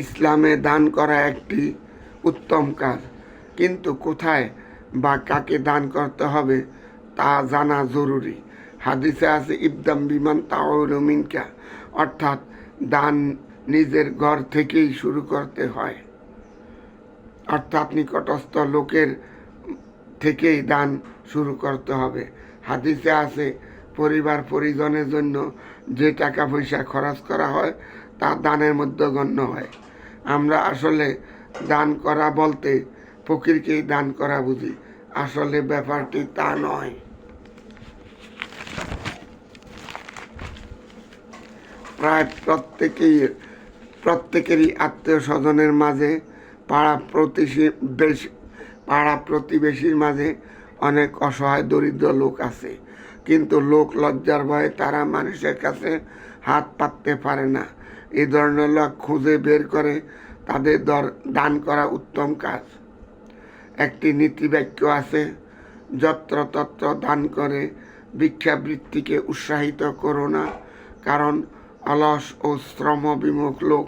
ইসলামে দান করা একটি উত্তম কাজ, কিন্তু কোথায় বা কাকে দান করতে হবে তা জানা জরুরি। হাদিসে আছে ইবদাম বিমান তাউলু মিনকা, অর্থাৎ দান নিজের ঘর থেকেই শুরু করতে হয়, অর্থাৎ নিকটস্থ লোকের থেকেই দান শুরু করতে হবে। হাদিসে আছে পরিবার পরিজনের জন্য যে টাকা পয়সা খরচ করা হয় তা দানের মধ্যে গণ্য হয়। আমরা আসলে দান করা বলতে ফকিরকেই দান করা বুঝি, আসলে ব্যাপারটি তা নয়। প্রায় প্রত্যেকেরই আত্মীয় স্বজনের মাঝে, পাড়া প্রতিবেশীর মাঝে অনেক অসহায় দরিদ্র লোক আছে, কিন্তু লোক লজ্জার ভয়ে তারা মানুষের কাছে হাত পাততে পারে না। এই ধরনের লোক খুঁজে বের করে তাদের দান করা উত্তম কাজ। একটি নীতিবাক্য আছে, যত্রতত্র দান করে ভিক্ষাবৃত্তিকে উৎসাহিত করো না, কারণ অলস ও শ্রমবিমুখ লোক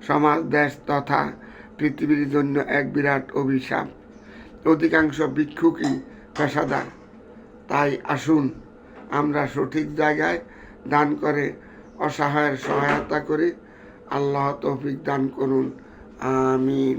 সমাজ, দেশ তথা পৃথিবীর জন্য এক বিরাট অভিশাপ। অধিকাংশ ভিক্ষুকই পেশাদার, তাই আসুন আমরা সঠিক জায়গায় দান করে অসহায়ের সহায়তা করি। আল্লাহ তৌফিক দান করুন, আমিন।